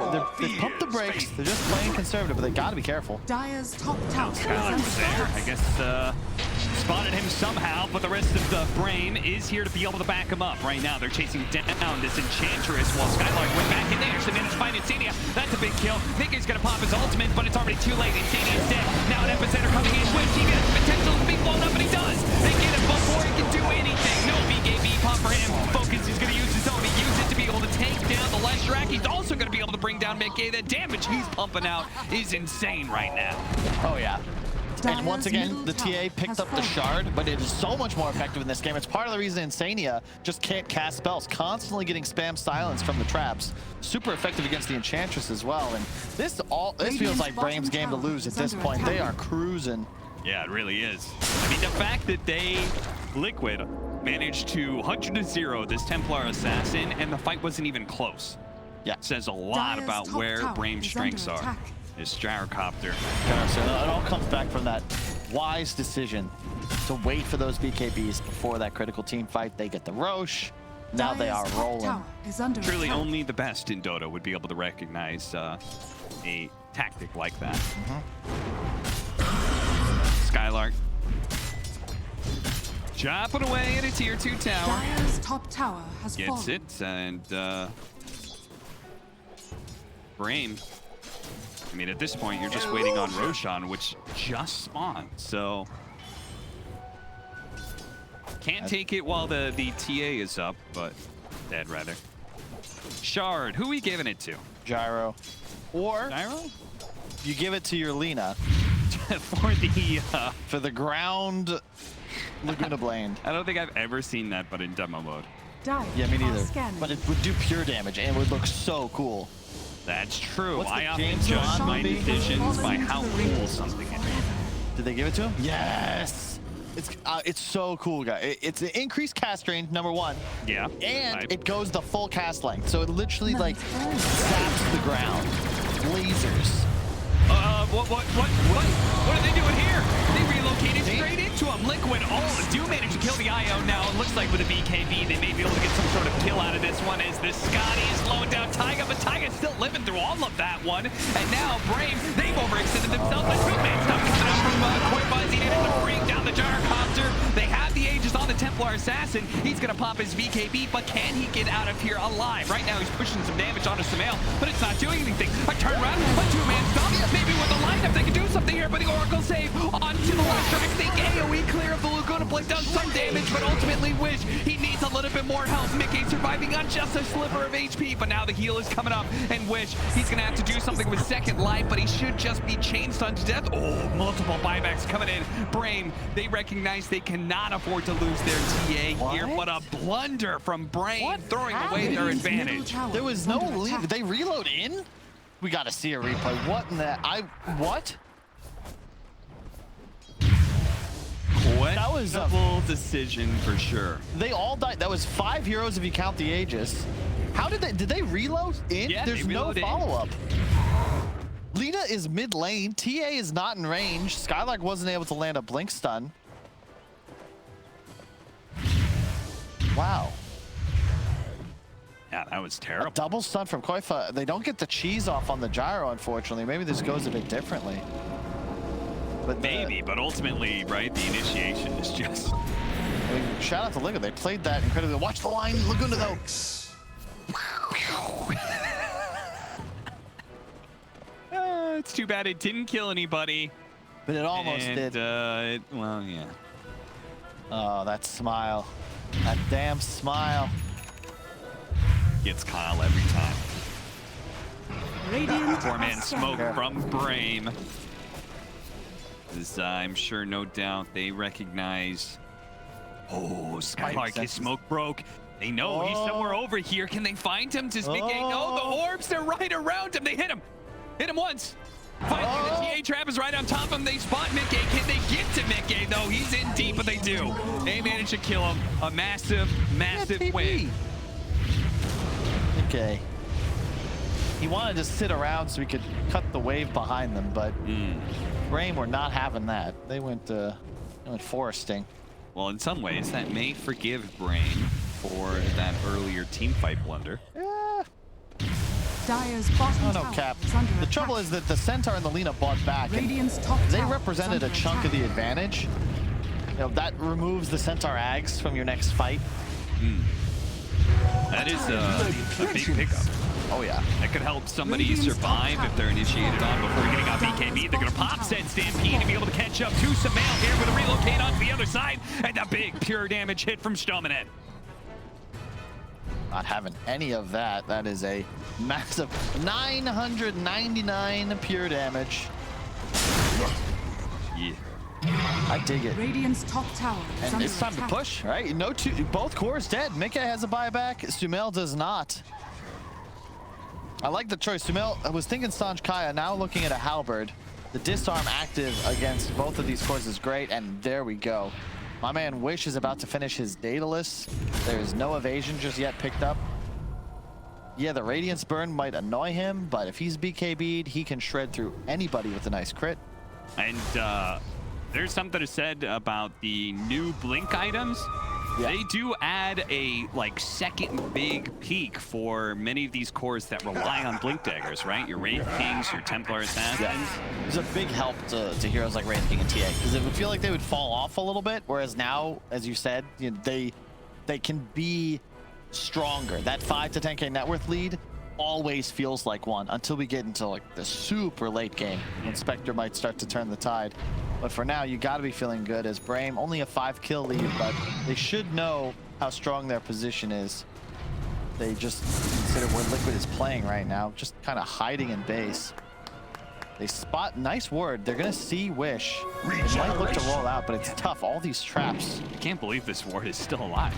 pump the brakes. They're just playing conservative, but they gotta be careful. Dire's top tower is Skylar under was there. I attack. guess spotted him somehow, but the rest of the frame is here to be able to back him up. Right now, they're chasing down this Enchantress while Skylark went back in there. Actually managed to find Insania. That's a big kill. Nick is going to pop his ultimate, but it's already too late. Insania's dead. Now an Epicenter coming in. Wish he has the potential to be blown up, and he does. They get him before he can do anything. No BKB pop for him. Focus is going to use his own. He used it to be able to take down the Leshrac. He's also going to be able to bring down Mickey. The damage he's pumping out is insane right now. Oh yeah. And once Dire's again, middle the tower TA picked has up the fallen. shard, but it is so much more effective in this game. It's part of the reason Insania just can't cast spells, constantly getting spam silence from the traps. Super effective against the Enchantress as well. And this feels like Braim's game to lose at this point. They are cruising. Yeah, it really is. I mean, the fact that Liquid managed to 100-0 this Templar Assassin, and the fight wasn't even close. Yeah. Says a lot Dire's about top where tower Braim's is strengths under are. attack. His gyrocopter. So it all comes back from that wise decision to wait for those BKBs before that critical team fight. They get the Roche. Now they are Dire's top rolling. tower is under Truly attack. only the best in Dota would be able to recognize a tactic like that. Skylark. Chopping away at a tier 2 tower. Dire's top tower has Gets fallen. it, and Braim. I mean, at this point, you're just waiting on Roshan, which just spawned, so can't take it while the TA is up, but dead rather. Shard, who we giving it to? Gyro. Or Gyro? you give it to your Lina For the for the ground Laguna Blade. I don't think I've ever seen that, but in demo mode. Dire Yeah, me are neither. scanning. But it would do pure damage and it would look so cool. That's true. What's the I often James judge Bond my movie? decisions by how Fallen into the cool ring. something is. Did they give it to him? Yes. It's so cool, guys. It's an increased cast range, number one. Yeah. And it goes the full cast length. So it literally like zaps the ground. Lasers. What are they doing here? They relocated straight into him. Liquid do manage to kill the IO now. It looks like with a BKB, they may be able to get some sort of kill out of this one as the Scotty is slowing down Taiga, but Taiga's still living through all of that one. And now Brave, they've overextended themselves. The two-man stuff coming out from Koi Buzz. He needed to bring down the gyrocopter. They have the Aegis on the Templar Assassin. He's going to pop his BKB, but can he get out of here alive? Right now, he's pushing some damage onto Sumail, but it's not doing anything. A turnaround, a two-man stop. Maybe with the lineup, they can do something here, but the Oracle save onto the Leshrac. The AoE clear of the Laguna Blade does some damage, but ultimately Wish, he needs a little bit more health. Mickey surviving on just a sliver of HP, but now the heal is coming up, and Wish, he's going to have to do something with second life, but he should just be chain stunned to death. Oh, multiple buybacks coming in. Brain, they recognize they cannot afford to lose their TA here, but a blunder from Brain throwing away their advantage. There was no lead. Did they reload in? We got to see a replay. What in the... What? That was a full decision for sure. They all died. That was 5 heroes if you count the Aegis. How did they reload in? Yeah, there's no follow-up. Lina is mid lane. TA is not in range. Skylark wasn't able to land a blink stun. Wow. Yeah, that was terrible. A double stun from Koifa. They don't get the cheese off on the gyro, unfortunately. Maybe this goes a bit differently. But maybe, but ultimately, right, the initiation is just... I mean, shout out to Liquid. They played that incredibly. Watch the line, Laguna, though. It's too bad it didn't kill anybody. But it almost did. Well, yeah. Oh, that smile. That damn smile. Gets Kyle every time. Radiant Four-man smoke from Brame. I'm sure, no doubt, they recognize. Oh, Skylark, his smoke broke. They know he's somewhere over here. Can they find him? Does Mickey? No, the orbs, they're right around him. They hit him. Hit him once. Finally, the TA trap is right on top of him. They spot Mickey. Can they get to Mickey, though? He's in deep, but they do. They manage to kill him. A massive, massive win. Okay. He wanted to sit around so he could cut the wave behind them, but Brame were not having that. They went foresting. Well, in some ways, that may forgive Brame for that earlier team fight blunder. Yeah. Dire's bottom no, tower Cap. is under The attack. trouble is that the Centaur and the Lina bought back. Radiant's top They tower represented is a under chunk of attack. the advantage. You know, that removes the Centaur Ags from your next fight. That is a big pickup. Oh, yeah. That could help somebody survive if they're initiated on before getting out BKB. They're going to pop said Stampede to be able to catch up to Sumail here with a relocate onto the other side. And a big pure damage hit from Stomanet. Not having any of that. That is a massive 999 pure damage. Yeah. I dig it. Radiant's top tower is And under it's time attack. to push, right? No both cores dead. Mika has a buyback. Sumail does not. I like the choice. Sumail, I was thinking Sanj Kaya, now looking at a halberd. The disarm active against both of these cores is great, and there we go. My man Wish is about to finish his Daedalus. There is no evasion just yet picked up. Yeah, the Radiance burn might annoy him, but if he's BKB'd, he can shred through anybody with a nice crit. And there's something to said about the new blink items. Yeah. They do add a second big peak for many of these cores that rely on blink daggers, right? Your Wraith Kings, your Templar Assassins. Yeah. It's a big help to heroes like Wraith King and TA, because it would feel like they would fall off a little bit, whereas now, as you said, you know, they can be stronger. That 5 to 10k net worth lead always feels like one until we get into the super late game when Spectre might start to turn the tide. But for now, you got to be feeling good as Brame, only a 5-kill lead, but they should know how strong their position is. They just consider where Liquid is playing right now, just kind of hiding in base. They spot, nice ward. They're going to see Wish. They might look to roll out, but it's tough. All these traps. I can't believe this ward is still alive.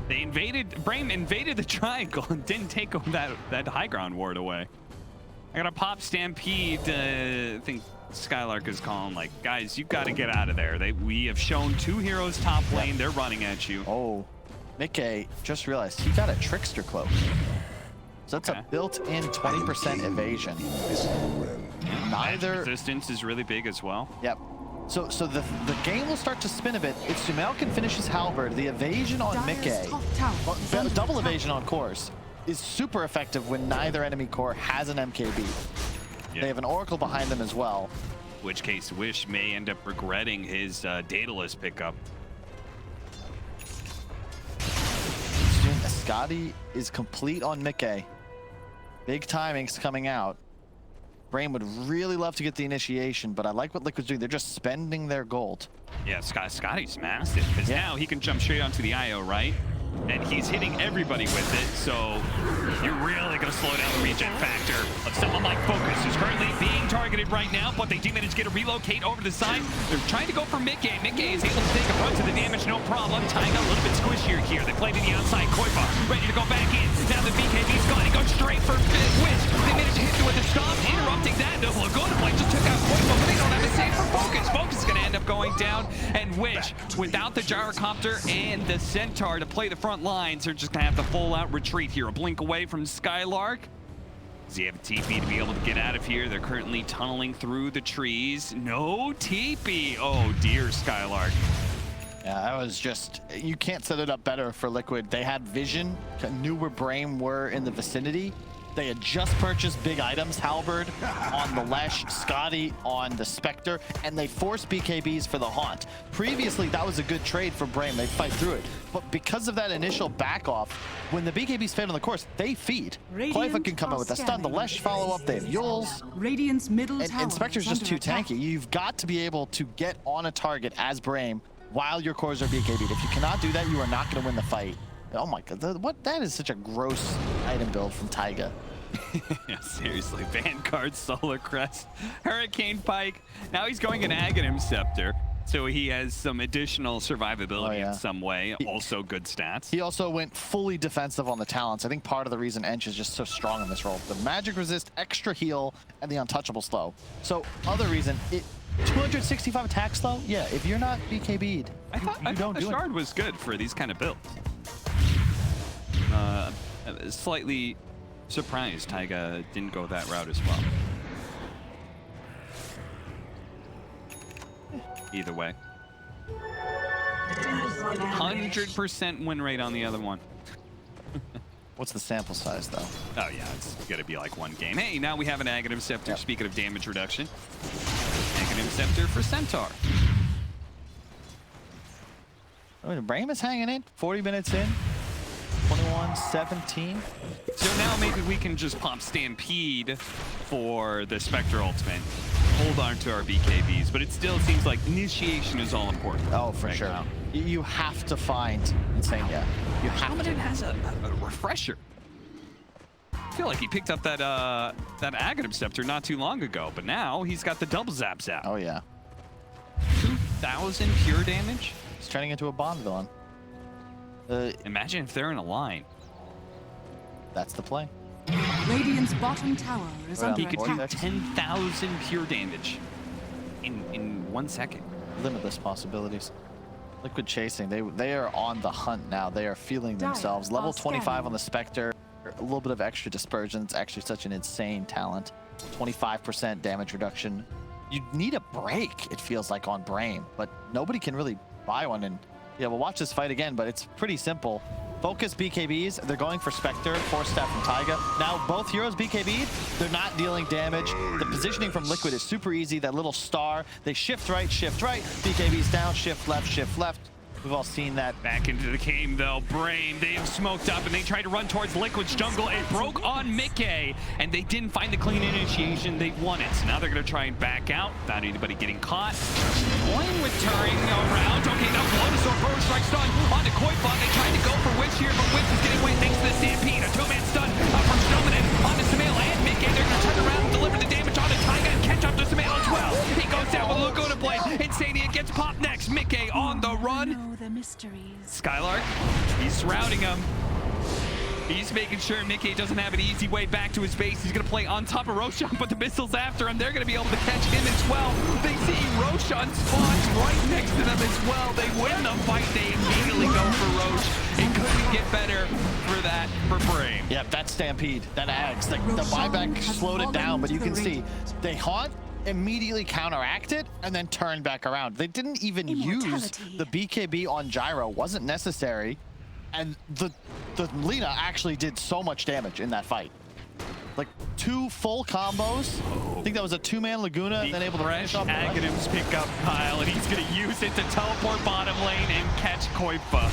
They Brame invaded the triangle and didn't take that high ground ward away. I got a pop Stampede. I think Skylark is calling, guys, you got to get out of there. We have shown 2 heroes top lane. They're running at you. Oh, Mickey just realized he got a Trickster Cloak. So that's a built-in 20% evasion. neither resistance is really big as well. Yep. So the game will start to spin a bit. If Sumail can finish his halberd, the evasion on Dire's top Mickey, tower well, is under double attack. evasion on cores, is super effective when neither enemy core has an MKB. Yeah. They have an Oracle behind them as well. In which case, Wish may end up regretting his Daedalus pickup. Scotty is complete on Mickey. Big timings coming out. Brain would really love to get the initiation, but I like what Liquid's doing. They're just spending their gold. Yeah, Scotty's massive, because now he can jump straight onto the IO, right? And he's hitting everybody with it, so you're really going to slow down the regen factor of someone like Focus, who's currently being targeted right now, but they do manage to get a relocate over the side. They're trying to go for Mickey. Mickey is able to take a brunt to the damage, no problem. Taiga a little bit squishier here. They play to the outside. Koifa ready to go back in. Now the BKB's gone. He goes straight for Wish. They managed to hit him with a stomp, interrupting that. No Laguna play just took out Koifa, but they don't have a save for Focus. Focus is going to end up going down, and Wish, without the gyrocopter and the Centaur to play the front lines, are just gonna have to full out retreat here. A blink away from Skylark. Does he have a TP to be able to get out of here? They're currently tunneling through the trees. No TP. Oh dear, Skylark. Yeah, that was just, you can't set it up better for Liquid. They had vision, knew where Brain were in the vicinity. They had just purchased big items, Halberd on the Lesh, Scotty on the Spectre, and they forced BKBs for the Haunt. Previously, that was a good trade for Brain. They fight through it. But because of that initial back off, when the BKBs fail on the course, they feed. Koifa can come out with a stun, the Lesh follow up, they have Yules. Radiant's middle tower And Spectre's is just under too attack. tanky. You've got to be able to get on a target as Brain while your cores are BKB'd. If you cannot do that, you are not going to win the fight. Oh my god, that is such a gross item build from Taiga. Yeah, seriously. Vanguard, Solar Crest, Hurricane Pike. Now he's going an Aghanim Scepter, so he has some additional survivability in some way. Also good stats. He also went fully defensive on the talents. I think part of the reason Ench is just so strong in this role. The magic resist, extra heal, and the untouchable slow. So other reason, 265 attack slow? Yeah, if you're not BKB'd, I thought the Shard was good for these kind of builds. Slightly surprised Taiga didn't go that route as well. Either way. 100% win rate on the other one. What's the sample size, though? Oh, yeah, it's going to be like one game. Hey, now we have an Aghanim Scepter. Yep. Speaking of damage reduction. Aghanim Scepter for Centaur. I mean, Brain is hanging in. 40 minutes in. 21-17. So now maybe we can just pop Stampede for the Spectre ultimate. Hold on to our BKBs, but it still seems like initiation is all important. Oh, for sure. Now. You have to find Insane, yeah. You have Paladin to. has a refresher. I feel like he picked up that Aghanim Scepter not too long ago, but now he's got the double zaps out. Oh, yeah. 2,000 pure damage? He's turning into a Bond villain. Imagine if they're in a line. That's the play. Radiant's bottom tower is Well, under He could do attack. 10,000 pure damage in 1 second. Limitless possibilities. Liquid chasing. They are on the hunt now. They are feeling themselves. Level 25 on the Spectre. A little bit of extra dispersion. It's actually such an insane talent. 25% damage reduction. You need a break, it feels like, on Brain, but nobody can really buy one. And yeah, we'll watch this fight again, but it's pretty simple. Focus BKBs, they're going for Spectre, 4-step from Taiga. Now both heroes BKB'd, they're not dealing damage. The positioning from Liquid is super easy, that little star. They shift right, BKBs down, shift left. We've all seen that. Back into the game though, Brain, they have smoked up and they tried to run towards Liquid's jungle. It broke on Mickey and they didn't find the clean initiation. They won it. So now they're gonna try and back out without anybody getting caught. Going with turning around. Okay, now Lotus or Burrow strike stun on the Koifa. They tried to go for Wish here, but Wish is getting away thanks to the Stampede. A two-man stun from Snowman on the Sumail and Mickey. They're gonna turn around and deliver the damage on the Taiga and catch up to Sumail as well. He goes down with Laguna Blade. Insania gets popped next. Mickey on the run. The mysteries. Skylark, he's surrounding him. He's making sure Mickey doesn't have an easy way back to his base. He's going to play on top of Roshan, but the missiles after him, they're going to be able to catch him as well. They see Roshan spawns right next to them as well. They win the fight. They immediately go for Rosh. It couldn't get better for that for Brain. Yeah, that Stampede, that Ags, the buyback slowed it down, but you can see they haunt, immediately counteract it and then turn back around. They didn't even use the BKB on Gyro. Wasn't necessary. And the Lina actually did so much damage in that fight. Like 2 full combos. I think that was a 2-man Laguna and then able to finish off Aghanim's pick up Kyle, and he's gonna use it to teleport bottom lane and catch Koifa.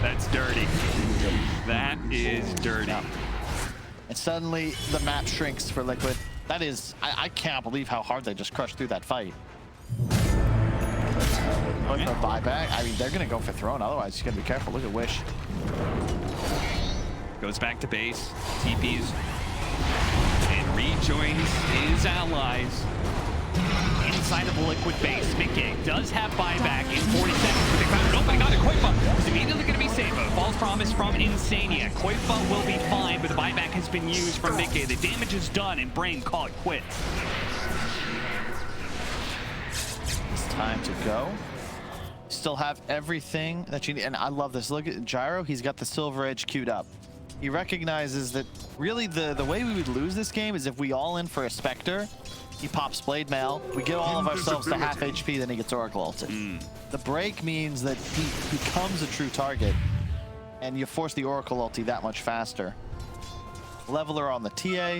That's dirty. That is dirty. Yeah. And suddenly the map shrinks for Liquid. That is, I can't believe how hard they just crushed through that fight. Going for a buyback. I mean, they're gonna go for throne, otherwise you gotta be careful. Look at Wish. Goes back to base, TPs, and rejoins his allies inside of the Liquid base. Mickey does have buyback in 40 seconds, but they found an opening on Koifa. It's immediately going to be saved. False promise from Insania. Koifa will be fine, but the buyback has been used from Mickey. The damage is done, and Brain call it quits. It's time to go. Still have everything that you need, and I love this. Look at Gyro. He's got the Silver Edge queued up. He recognizes that really the way we would lose this game is if we all in for a Spectre. He pops Blade Mail. We get all of ourselves to half HP, then he gets Oracle ulted. The break means that he becomes a true target, and you force the Oracle ulti that much faster. Leveler on the TA.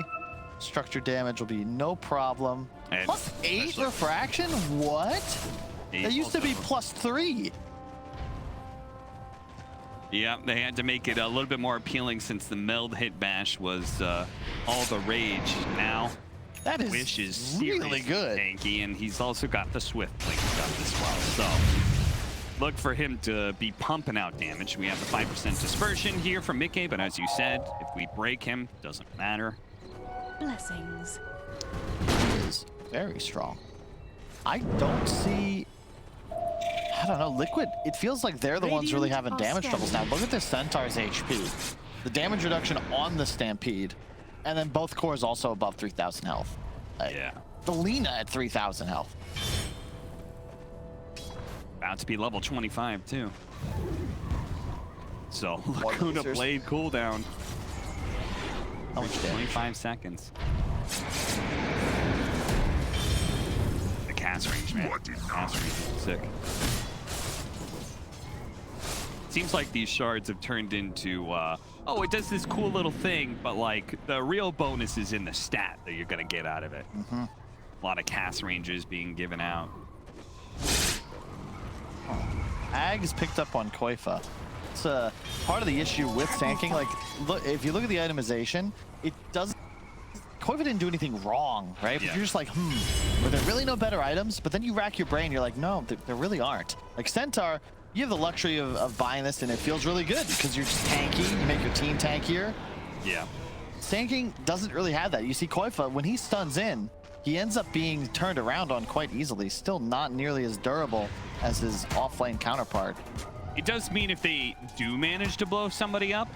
Structure damage will be no problem. And plus 8 refraction? What? That used to be plus 3. Yeah, they had to make it a little bit more appealing since the meld hit bash was all the rage. Now, that is Wish is really good. Tanky, and he's also got the Swift Blink stuff as well. So, look for him to be pumping out damage. We have the 5% dispersion here from Mickey, but as you said, if we break him, doesn't matter. Blessings. He is very strong. I don't see... I don't know, Liquid, it feels like they're the ones really having damage troubles now. Look at this Centaur's HP. The damage reduction on the Stampede. And then both cores also above 3,000 health. Yeah. The Lina at 3,000 health. About to be level 25 too. So, Laguna Blade cooldown. How much damage? 25 seconds. The cast range, man. Cast range is sick. Seems like these shards have turned into, oh, it does this cool little thing, but like the real bonus is in the stat that you're gonna get out of it. A lot of cast ranges being given out. Ag's picked up on Koifa. It's part of the issue with tanking. Like, look, if you look at the itemization, it doesn't. Koifa didn't do anything wrong, right? But you're just like, were there really no better items? But then you rack your brain, you're like, no, there really aren't. Like Centaur, you have the luxury of buying this, and it feels really good because you're just tanky. You make your team tankier. Yeah. Tanking doesn't really have that. You see Koifa, when he stuns in, he ends up being turned around on quite easily. Still not nearly as durable as his off-lane counterpart. It does mean if they do manage to blow somebody up,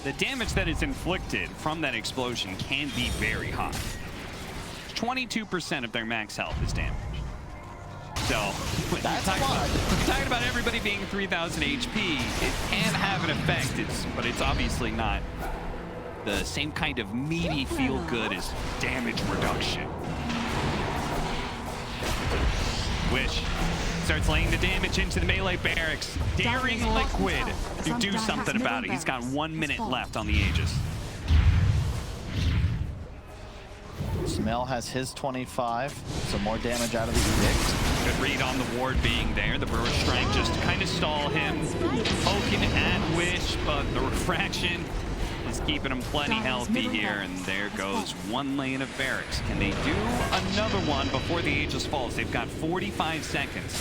the damage that is inflicted from that explosion can be very high. 22% of their max health is damage. So, that's talking about everybody being 3,000 HP, it can have an effect, but it's obviously not the same kind of meaty feel-good as damage reduction. Wish starts laying the damage into the melee barracks, daring Liquid to do something about it. He's got 1 minute left on the Aegis. Sumail has his 25, so more damage out of the Edict. Good read on the ward being there. The Brewer's Strike just to kind of stall him. Poking at Wish, but the refraction is keeping him plenty healthy here. And there goes 1 lane of barracks. Can they do another one before the Aegis falls? They've got 45 seconds.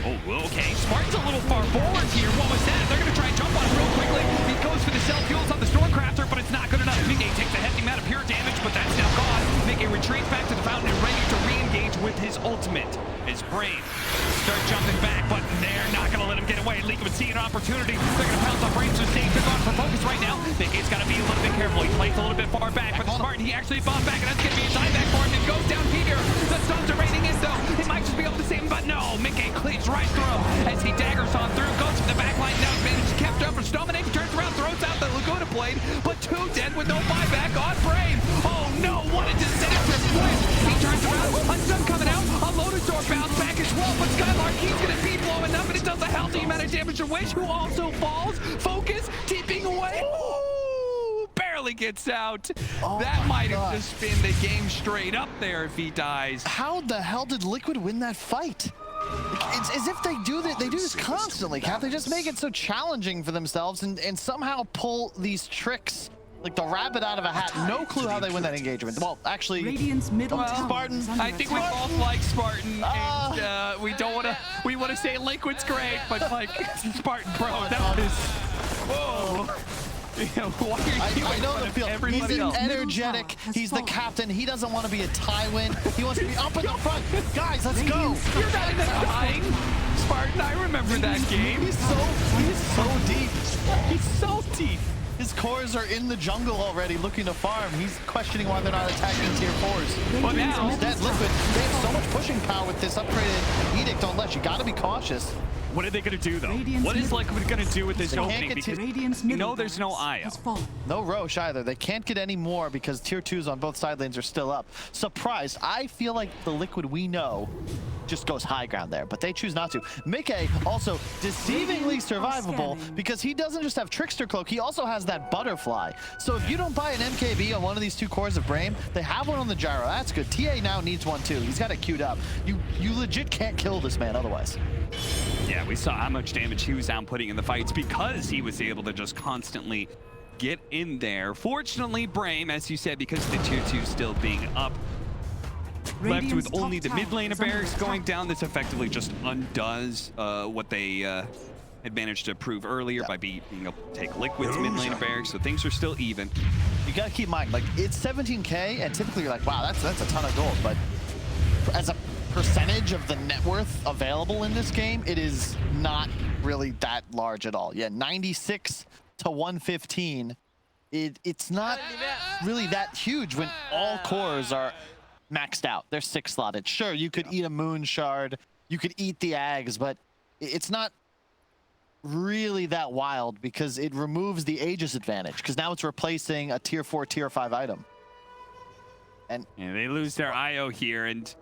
Oh, okay. Spartan's a little far forward here. What was that? They're going to try and jump on him real quickly. He goes for the self-fuels on the Stormcrafter, but it's not good enough. Mickey takes a hefty amount of pure damage, but that's now gone. Mickey retreats back to the fountain and ready to re-engage with his ultimate. His Brain start jumping back, but they're not going to let him get away. Liquid would see an opportunity. They're going to pounce on Brain, so they're going for focus right now. Mickey's got to be a little bit careful. He plays a little bit far back, but the Spartan, he actually bombed back, and that's going to be a dieback for him. It goes down here. The stuns are raining in, though. He might just be able to save him, but no. Mickey cleaves right through him as he daggers on through, goes for the back line. Now advantage kept up for Stominate. Turns around, throws out the Laguna Blade, but 2 dead with no buyback on Brave. Oh no, what a disastrous Wish. He turns around, Lotus Door bounce back as well, but Skylark, he's gonna be blowing up, and it does a healthy amount of damage to Wish, who also falls. Focus, keeping away. Ooh, barely gets out. That might have just been the game straight up there if he dies. How the hell did Liquid win that fight? It's as if they do this constantly, Cap. They just make it so challenging for themselves and somehow pull these tricks like the rabbit out of a hat. No clue how they win that engagement. Well, actually, Radiant's middle tower Spartan. is under I think we attack. both like Spartan, and we don't want to. We want to say Liquid's great, but like Spartan, bro, that was. Whoa. Yeah, why are you I know the feel. everybody He's else? energetic. He's the captain. He doesn't want to be a Tywin. He wants to be up in the front. Guys, let's go. You're not even dying, Spartan. I remember that game. He's so deep. He's so deep. His cores are in the jungle already looking to farm. He's questioning why they're not attacking tier 4s. But now, Instead, Liquid, they have so much pushing power with this upgraded Edict on Lesh. You got to be cautious. what are they going to do, though? Radiant's What is middle Liquid going to do with this They can't opening? get to- Because Radiant's you middle know there's no barracks IO. has fallen. No Rosh either. They can't get any more because tier 2s on both side lanes are still up. Surprised. I feel like the Liquid we know just goes high ground there, but they choose not to. Mickey also deceivingly survivable because he doesn't just have Trickster Cloak, he also has that Butterfly. So if you don't buy an MKB on one of these two cores of Brame, they have one on the Gyro. That's good. TA now needs one too. He's got it queued up. You legit can't kill this man otherwise. Yeah, we saw how much damage he was outputting in the fights because he was able to just constantly get in there. Fortunately, Brame, as you said, because the tier 2 still being up, left Radiant's with only top the mid tower lane of is under barracks going attack. down. This effectively just undoes what they had managed to prove earlier by being able to take Liquid's mid lane of barracks, so things are still even. You gotta keep in mind, like, it's 17K, and typically you're like, wow, that's a ton of gold, but as a percentage of the net worth available in this game, it is not really that large at all. Yeah, 96 to 115, it's not really that huge when all cores are maxed out. They're 6 slotted. Sure, you could eat a moon shard, you could eat the Ags, but it's not really that wild because it removes the Aegis advantage because now it's replacing a tier 4, tier 5 item. And they lose their IO here, and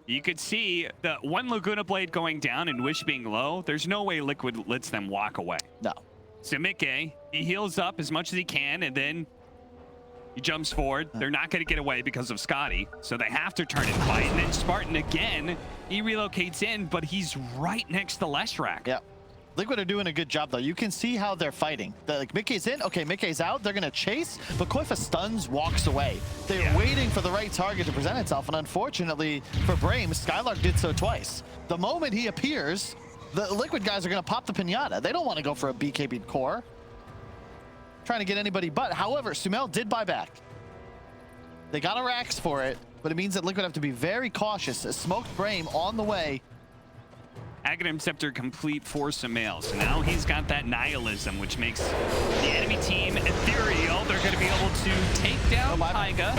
you could see the one Laguna Blade going down and Wish being low. There's no way Liquid lets them walk away. no. So Mickey, he heals up as much as he can, and then he jumps forward. They're not going to get away because of Scotty, so they have to turn and fight. And then Spartan again, he relocates in, but he's right next to Leshrac. Yeah. Liquid are doing a good job, though. You can see how they're fighting. Like, Mickey's in. Okay, Mickey's out. They're going to chase, but Koifa stuns, walks away. They're waiting for the right target to present itself, and unfortunately for Brame, Skylark did so twice. The moment he appears, the Liquid guys are going to pop the pinata. They don't want to go for a BKB core. Trying to get anybody but. However, Sumail did buy back. They got a Rax for it, but it means that Liquid have to be very cautious. A smoked Brame on the way. Aghanim Scepter complete for Sumail. So now he's got that nihilism, which makes the enemy team ethereal. They're going to be able to take down Taiga.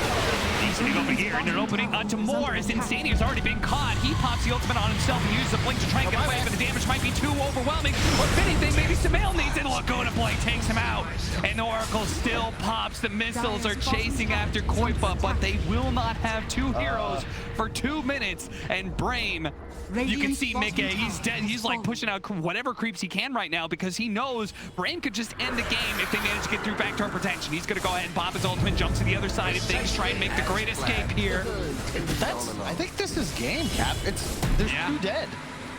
He's going to go over here, and they're opening onto more as Insania has already been caught. He pops the ultimate on himself and uses the blink to try and get away, but the damage might be too overwhelming. Or if anything, maybe Sumail needs it. Laguna Blade takes him out, and the Oracle still pops. The missiles are chasing after Koifa, but they will not have two heroes for 2 minutes. And Brame, you can see Mickey, he's dead. He's like pushing out whatever creeps he can right now because he knows Brame could just end the game if they manage to get through backdoor protection. He's going to go ahead and pop his ultimate, jump to the other side of things, try and make the great escape here. I think this is game, Cap. There's 2 dead.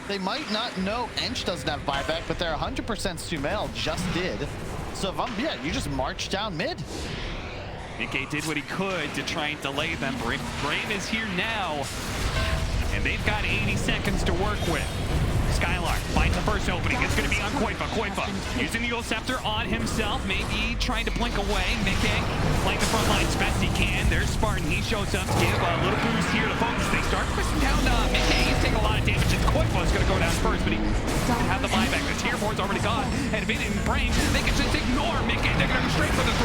They might not know Ench doesn't have buyback, but they're 100% Sumail just did. So if you just march down mid. Mickey did what he could to try and delay them. Brame is here now, and they've got 80 seconds to work with. Skylark finds the first opening. It's going to be on Koifa. Koifa using the Eagle Scepter on himself, maybe trying to blink away. Mickey playing the front lines best he can. There's Spartan. He shows up to give a little boost here to focus. They start pushing down Mickey. He's taking a lot of damage, and Koifa is going to go down first, but he can have the buyback. The tier 4's already gone. And Vin and Brame, they can just ignore Mickey. They're going to go straight for the